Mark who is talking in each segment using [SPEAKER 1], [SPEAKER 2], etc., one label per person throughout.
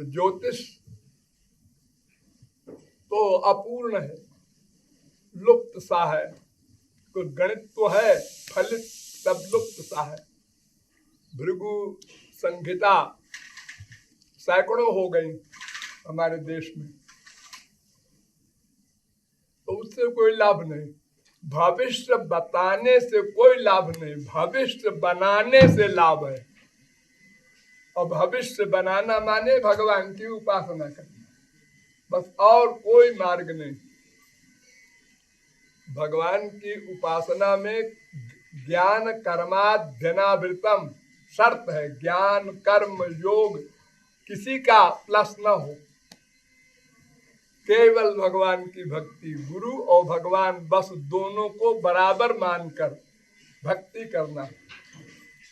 [SPEAKER 1] ज्योतिष तो अपूर्ण है, लुप्त सा है। कोई गणित तो है, फलित सब लुप्त सा है। भृगु संहिता सैकड़ों हो गई हमारे देश में, तो उससे कोई लाभ नहीं। भविष्य बताने से कोई लाभ नहीं, भविष्य बनाने से लाभ है। और भविष्य बनाना माने भगवान की उपासना करना, बस और कोई मार्ग नहीं। भगवान की उपासना में ज्ञान कर्माध्यनावृतम शर्त है। ज्ञान कर्म योग किसी का प्लस न हो, केवल भगवान की भक्ति। गुरु और भगवान बस दोनों को बराबर मानकर भक्ति करना।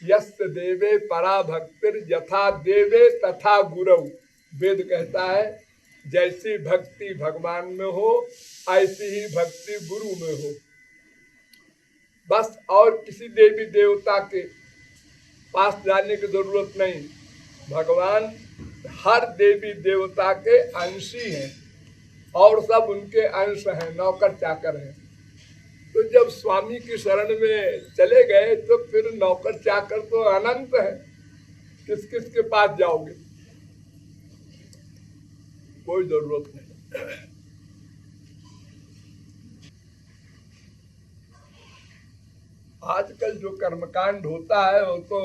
[SPEAKER 1] यस्य देवे परा भक्तिर यथा देवे तथा गुरु। वेद कहता है जैसी भक्ति भगवान में हो ऐसी ही भक्ति गुरु में हो। बस और किसी देवी देवता के पास जाने की जरूरत नहीं। भगवान हर देवी देवता के अंशी हैं और सब उनके अंश हैं, नौकर चाकर हैं। तो जब स्वामी की शरण में चले गए तो फिर नौकर चाकर तो अनंत है, किस किस के पास जाओगे? कोई जरूरत नहीं। आजकल जो कर्मकांड होता है वो तो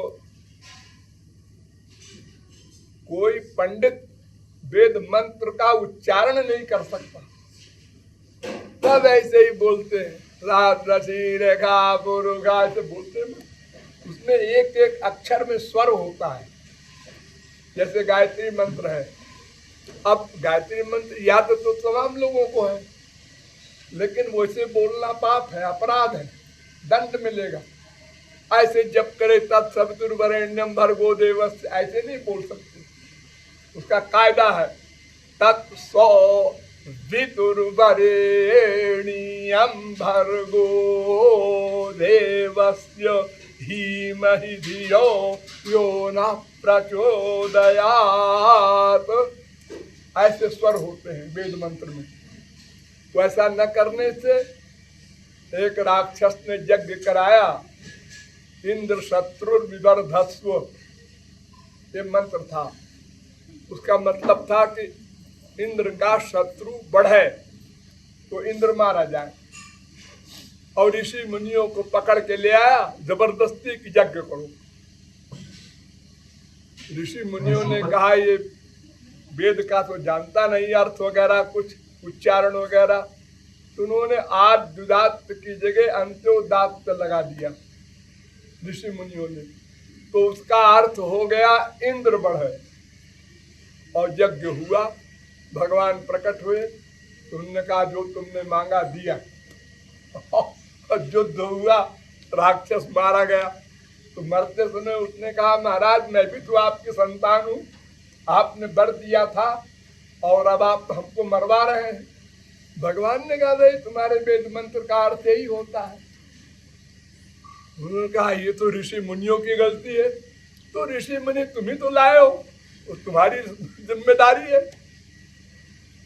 [SPEAKER 1] कोई पंडित वेद मंत्र का उच्चारण नहीं कर सकता, सब ऐसे ही बोलते हैं। रात रसी रेखा पुरुखा ऐसे बोलते हैं। उसमें एक एक अक्षर में स्वर होता है। जैसे गायत्री मंत्र है, अब गायत्री मंत्र याद तो तमाम लोगों को है, लेकिन वैसे बोलना पाप है, अपराध है, दंड मिलेगा। ऐसे जब करे तत्सवितुर्वरेण्यम भर्गो देवस्य ऐसे नहीं बोल सकते। उसका कायदा है तत्सवितुर्वरेण्यम भर्गो देवस्य धीमहि धियो यो नः प्रचोदयात्। ऐसे स्वर होते हैं वेद मंत्र में। वैसा न करने से एक राक्षस ने यज्ञ कराया, इंद्र शत्रु विवर्धस्व, ये मंत्र था। उसका मतलब था कि इंद्र का शत्रु बढ़े तो इंद्र मारा जाए। और ऋषि मुनियों को पकड़ के ले आया, जबरदस्ती की यज्ञ करो। ऋषि मुनियों ने कहा ये वेद का तो जानता नहीं, अर्थ वगैरह कुछ उच्चारण वगैरह, तो उन्होंने आद्युदात्त की जगह अंत्योदात्त लगा दिया ऋषि मुनियों ने। तो उसका अर्थ हो गया इंद्र बढ़े। और यज्ञ हुआ, भगवान प्रकट हुए, तो उन्होंने कहा जो तुमने मांगा दिया। और युद्ध हुआ, राक्षस मारा गया। तो मरते समय उसने कहा महाराज मैं भी तो आपकी संतान हूँ, आपने वर दिया था और अब आप हमको मरवा रहे हैं। भगवान ने कहा भाई तुम्हारे वेद मंत्र का अर्थ यही होता है। उन्होंने कहा ये तो ऋषि मुनियों की गलती है। तो ऋषि मुनि तुम ही तो लाए हो, वो तुम्हारी जिम्मेदारी है।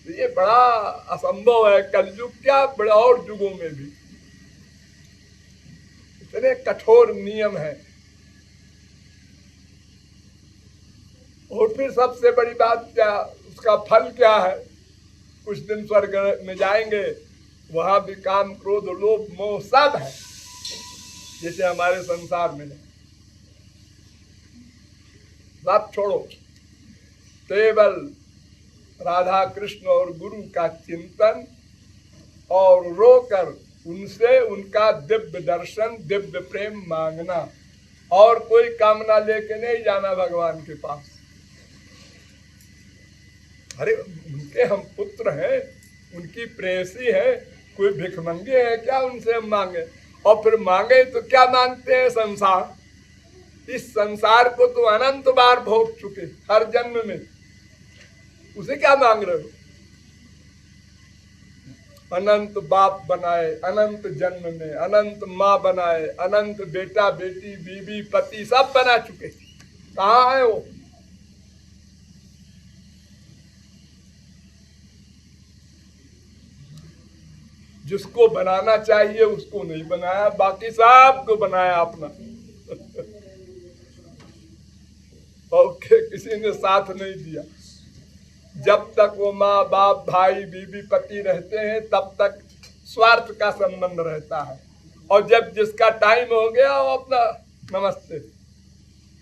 [SPEAKER 1] तो ये बड़ा असंभव है, कलयुग क्या बड़े और युगों में भी इतने कठोर नियम है। और फिर सबसे बड़ी बात क्या, उसका फल क्या है? कुछ दिन स्वर्ग में जाएंगे, वहां भी काम क्रोध लोभ मोह सब है जैसे हमारे संसार में है। सब छोड़ो, केवल राधा कृष्ण और गुरु का चिंतन और रोकर उनसे उनका दिव्य दर्शन दिव्य प्रेम मांगना, और कोई कामना लेके नहीं जाना भगवान के पास। अरे उनके हम पुत्र हैं, उनकी प्रेयसी है, कोई भिखमंगे है क्या उनसे हम मांगे? और फिर मांगे तो क्या मांगते हैं? संसार। इस संसार को तो अनंत बार भोग चुके हर जन्म में, उसे क्या मांग रहे हो? अनंत बाप बनाए अनंत जन्म में, अनंत माँ बनाए, अनंत बेटा बेटी बीवी पति सब बना चुके, कहाँ है वो? जिसको बनाना चाहिए उसको नहीं बनाया, बाकी सबको बनाया अपना। और किसी ने साथ नहीं दिया। जब तक वो माँ बाप भाई बीवी पति रहते हैं तब तक स्वार्थ का संबंध रहता है, और जब जिसका टाइम हो गया वो अपना नमस्ते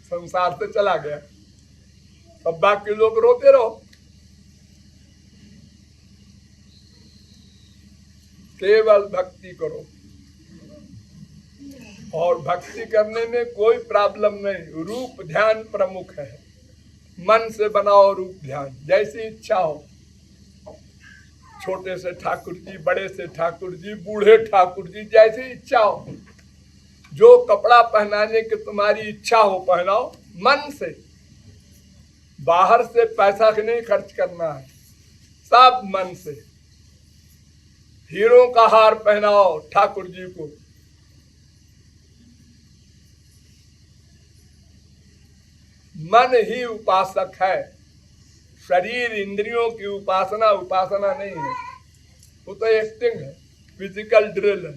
[SPEAKER 1] संसार से चला गया, अब बाकी लोग रोते रहो। केवल भक्ति करो, और भक्ति करने में कोई प्रॉब्लम नहीं। रूप ध्यान प्रमुख है, मन से बनाओ रूप ध्यान, जैसी इच्छा हो। छोटे से ठाकुर जी, बड़े से ठाकुर जी, बूढ़े ठाकुर जी, जैसी इच्छा हो। जो कपड़ा पहनाने की तुम्हारी इच्छा हो पहनाओ, मन से। बाहर से पैसा नहीं खर्च करना है, सब मन से। हीरों का हार पहनाओ ठाकुर जी को, मन ही उपासक है। शरीर इंद्रियों की उपासना नहीं है, वो तो एक्टिंग है, फिजिकल ड्रिल है।